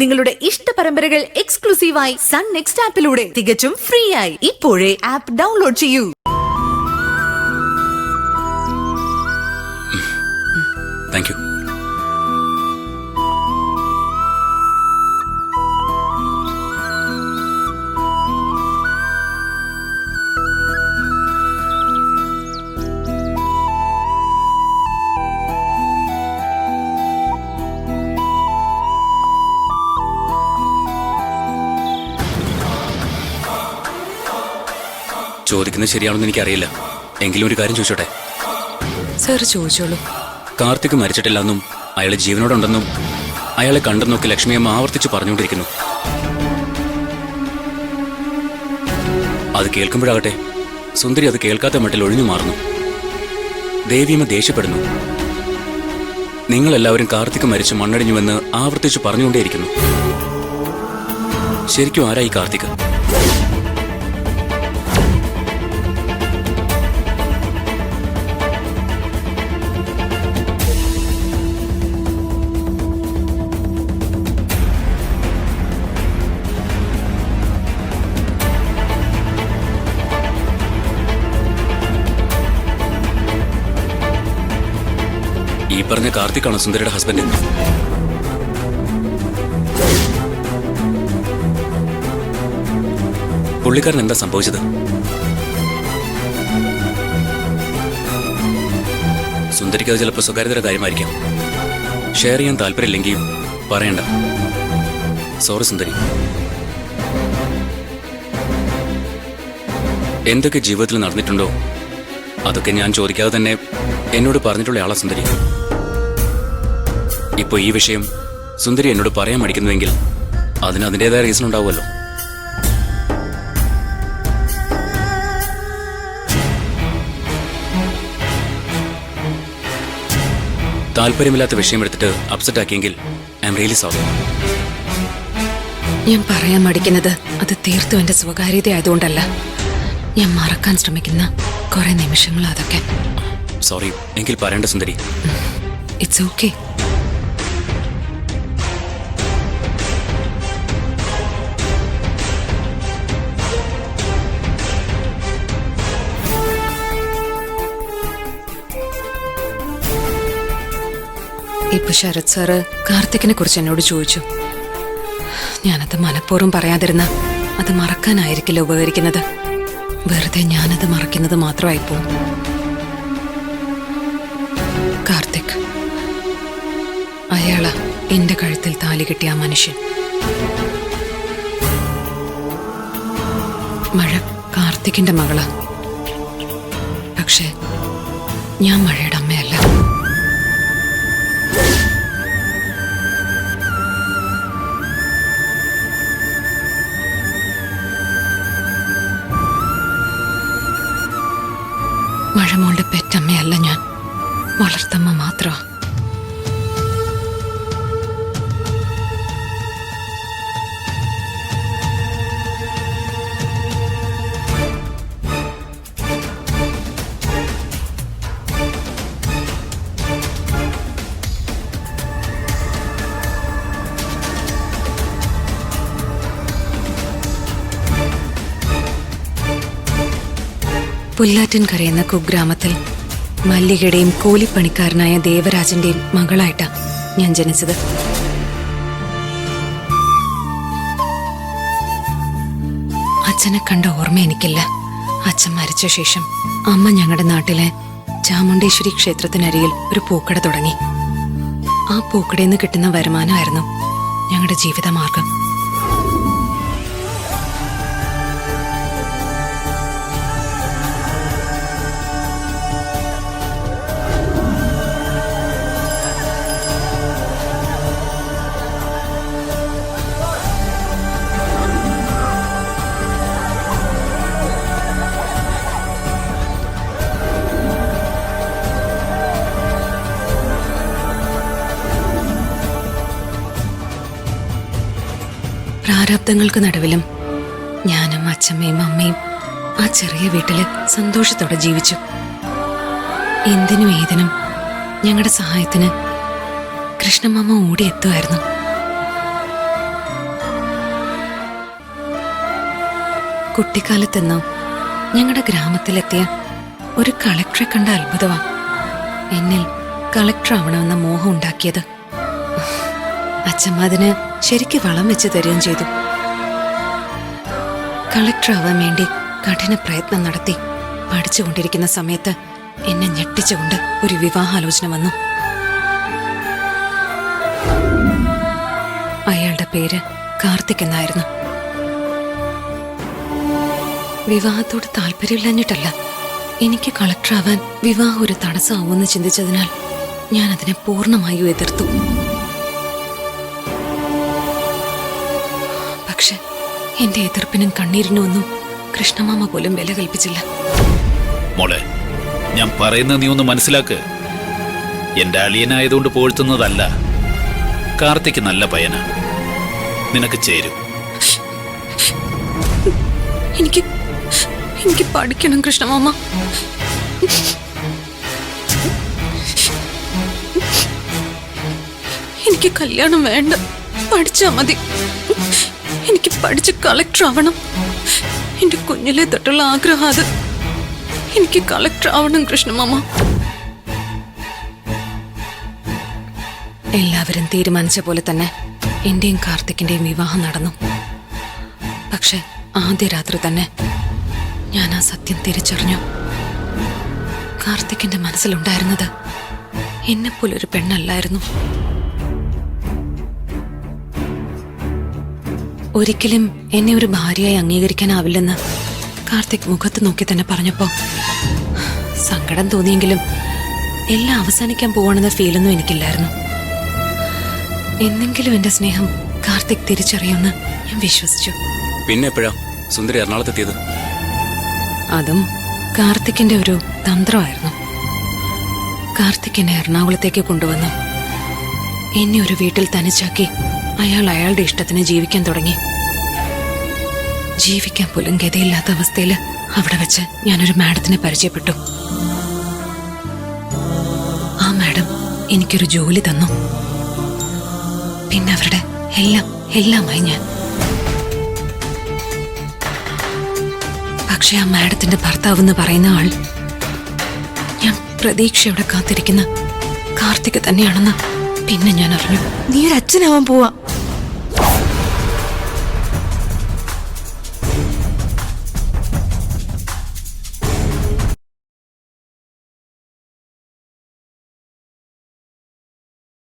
നിങ്ങളുടെ ഇഷ്ട പരമ്പരകൾ എക്സ്ക്ലൂസീവായി സൺ നെക്സ്റ്റ് ആപ്പിലൂടെ തികച്ചും ഫ്രീ ആയി ഇപ്പോഴേ ആപ്പ് ഡൗൺലോഡ് ചെയ്യൂ. Thank you. ചോദിക്കുന്നത് ശരിയാണെന്ന് എനിക്കറിയില്ല. എങ്കിലും ഒരു കാര്യം ചോദിച്ചോട്ടെ? സാർ ചോദിച്ചോളൂ. കാർത്തിക് മരിച്ചിട്ടില്ലെന്നും അയാളെ ജീവനോടുണ്ടെന്നും അയാളെ കണ്ടെന്നൊക്കെ ലക്ഷ്മിയമ്മ ആവർത്തിച്ച് പറഞ്ഞുകൊണ്ടിരിക്കുന്നു. അത് കേൾക്കുമ്പോഴാകട്ടെ സുന്ദരി അത് കേൾക്കാത്ത മട്ടിൽ ഒഴിഞ്ഞു മാറുന്നു. ദേവിയമ്മ ദേഷ്യപ്പെടുന്നു. നിങ്ങളെല്ലാവരും കാർത്തിക് മരിച്ച് മണ്ണടിഞ്ഞുവെന്ന് ആവർത്തിച്ച് പറഞ്ഞുകൊണ്ടേയിരിക്കുന്നു. ശരിക്കും ആരായി കാർത്തിക്? ഈ പറഞ്ഞ കാർത്തിക്കാണോ സുന്ദരിയുടെ ഹസ്ബൻഡ്? പുള്ളിക്കാരൻ എന്താ സംഭവിച്ചത്? സുന്ദരിക്ക് അത് ചിലപ്പോൾ സ്വകാര്യതയുടെ കാര്യമായിരിക്കാം. ഷെയർ ചെയ്യാൻ താല്പര്യമില്ലെങ്കിൽ പറയണ്ട. സോറി സുന്ദരി. എന്തൊക്കെ ജീവിതത്തിൽ നടന്നിട്ടുണ്ടോ അതൊക്കെ ഞാൻ ചോദിക്കാതെ തന്നെ എന്നോട് പറഞ്ഞിട്ടുള്ള ആളാ സുന്ദരി. ഇപ്പൊ ഈ വിഷയം സുന്ദരി എന്നോട് പറയാൻ മടിക്കുന്നുവെങ്കിൽ അതിന് അതിൻ്റെതായ റീസൺ ഉണ്ടാവുമല്ലോ. താല്പര്യമില്ലാത്ത വിഷയം എടുത്തിട്ട് അപ്സെറ്റ് ആക്കിയെങ്കിൽ ഐ എം റിയലി സോറി. ഞാൻ പറയാൻ മടിക്കുന്നത് അത് തീർത്തും എന്റെ സ്വകാര്യത ആയതുകൊണ്ടല്ല. ഞാൻ മറക്കാൻ ശ്രമിക്കുന്ന കുറെ നിമിഷങ്ങൾ അതൊക്കെ. സോറി എങ്കിൽ പറയേണ്ട സുന്ദരി. It's okay. ഇപ്പൊ ശരത് സാറ് കാർത്തിക്കിനെ കുറിച്ച് എന്നോട് ചോദിച്ചു. ഞാനത് മനഃപൂർവ്വം പറയാതിരുന്ന അത് മറക്കാനായിരിക്കില്ല ഉപകരിക്കുന്നത്. വെറുതെ ഞാനത് മറക്കുന്നത് മാത്രമായിപ്പോ. കാർത്തിക് അയാളാ എന്റെ കഴുത്തിൽ താലി കെട്ടിയ ആ മനുഷ്യൻ. മഴ കാർത്തിക്കിന്റെ മകളാ. പക്ഷെ ഞാൻ മഴയുടെ അമ്മയല്ല. മഴമോളുടെ പെറ്റമ്മയല്ല ഞാൻ, വളർത്തമ്മ മാത്രമാ. പുല്ലാറ്റിൻകര എന്ന കുഗ്രാമത്തിൽ മല്ലികയുടെയും കൂലിപ്പണിക്കാരനായ ദേവരാജന്റെയും മകളായിട്ടാ ഞാൻ ജനിച്ചത്. അച്ഛനെ കണ്ട ഓർമ്മ എനിക്കില്ല. അച്ഛൻ മരിച്ച ശേഷം അമ്മ ഞങ്ങളുടെ നാട്ടിലെ ചാമുണ്ടേശ്വരി ക്ഷേത്രത്തിനരികിൽ ഒരു പൂക്കട തുടങ്ങി. ആ പൂക്കടയിൽ നിന്ന് കിട്ടുന്ന വരുമാനമായിരുന്നു ഞങ്ങളുടെ ജീവിതമാർഗം. പ്രാരാബ്ദങ്ങൾക്ക് നടുവിലും ഞാനും അച്ഛമ്മയും അമ്മയും ആ ചെറിയ വീട്ടില് സന്തോഷത്തോടെ ജീവിച്ചു. എന്തിനും ഏതിനും ഞങ്ങളുടെ സഹായത്തിന് കൃഷ്ണമാമ ഓടിയെത്തുമായിരുന്നു. കുട്ടിക്കാലത്തെന്നോ ഞങ്ങളുടെ ഗ്രാമത്തിലെത്തിയ ഒരു കളക്ടറെ കണ്ട അത്ഭുതമാ എന്നിൽ കളക്ടർ ആവണമെന്ന മോഹം ഉണ്ടാക്കിയത്. അച്ഛമ്മ അതിന് ശരിക്ക് വളം വെച്ച് തരുകയും ചെയ്തു. കളക്ടർ ആവാൻ വേണ്ടി കഠിന പ്രയത്നം നടത്തി പഠിച്ചുകൊണ്ടിരിക്കുന്ന സമയത്ത് എന്നെ ഞെട്ടിച്ചുകൊണ്ട് ഒരു വിവാഹാലോചന വന്നു. അയാളുടെ പേര് കാർത്തിക് എന്നായിരുന്നു. വിവാഹത്തോട് താല്പര്യമില്ലാഞ്ഞിട്ടല്ല, എനിക്ക് കളക്ടറാവാൻ വിവാഹം ഒരു തടസ്സമാവുമെന്ന് ചിന്തിച്ചതിനാൽ ഞാൻ അതിനെ പൂർണ്ണമായും എതിർത്തു. പക്ഷെ എന്റെ എതിർപ്പിനും കണ്ണീരിനും ഒന്നും കൃഷ്ണമാമ പോലും വില കൽപ്പിച്ചില്ല. മോളെ, ഞാൻ പറയുന്നത് നീ ഒന്ന് മനസ്സിലാക്ക്. എന്റെ അളിയനായതുകൊണ്ട് പോഴ്ത്തുന്നതല്ല. കാർത്തിക്ക് നല്ല പയ്യന, നിനക്ക് ചേരും. എനിക്ക് പഠിക്കണം കൃഷ്ണമാമ. എനിക്ക് കല്യാണം വേണ്ട, പഠിച്ചാ മതി. എനിക്ക് പഠിച്ച് കളക്ടർ ആവണം. എന്റെ കുഞ്ഞിലെ തൊട്ടുള്ള ആഗ്രഹം അത്. എനിക്ക് കളക്ടർ ആവണം കൃഷ്ണമാമ. എല്ലാവരും തീരുമാനിച്ച പോലെ തന്നെ എന്റെയും കാർത്തിക്കിന്റെയും വിവാഹം നടന്നു. പക്ഷെ ആദ്യ രാത്രി തന്നെ ഞാൻ ആ സത്യം തിരിച്ചറിഞ്ഞു. കാർത്തിക്കിന്റെ മനസ്സിലുണ്ടായിരുന്നത് എന്നെപ്പോലൊരു പെണ്ണല്ലായിരുന്നു. ഒരിക്കലും എന്നെ ഒരു ഭാര്യയായി അംഗീകരിക്കാനാവില്ലെന്ന് കാർത്തിക് മുഖത്ത് നോക്കി തന്നെ പറഞ്ഞപ്പോ സങ്കടം തോന്നിയെങ്കിലും എല്ലാം അവസാനിക്കാൻ പോവാണെന്ന ഫീലൊന്നും എനിക്കില്ലായിരുന്നു. എന്നെങ്കിലും എന്റെ സ്നേഹം കാർത്തിക് തിരിച്ചറിയുമെന്ന് ഞാൻ വിശ്വസിച്ചു. പിന്നെ എപ്പോഴാ സുന്ദരി എറണാകുളത്തെത്തിയത്? അതും കാർത്തിക്കിന്റെ ഒരു തന്ത്രമായിരുന്നു. കാർത്തിക് എന്നെ എറണാകുളത്തേക്ക് കൊണ്ടുവന്നു. എന്നെ ഒരു വീട്ടിൽ തനിച്ചാക്കി അയാൾ അയാളുടെ ഇഷ്ടത്തിന് ജീവിക്കാൻ തുടങ്ങി. ജീവിക്കാൻ പോലും ഗതിയില്ലാത്ത അവസ്ഥയിൽ അവിടെ വെച്ച് ഞാനൊരു മാഡത്തിനെ പരിചയപ്പെട്ടു. ആ മാഡം എനിക്കൊരു ജോലി തന്നു. പിന്നെ അവരുടെ എല്ലാമായി ഞാൻ. പക്ഷെ ആ മാഡത്തിന്റെ ഭർത്താവെന്ന് പറയുന്ന ആൾ ഞാൻ പ്രതീക്ഷയോടെ കാത്തിരിക്കുന്ന കാർത്തിക് തന്നെയാണെന്ന് പിന്നെ ഞാൻ അറിഞ്ഞു. നീ ഒരു അച്ഛനാവാൻ പോവാ.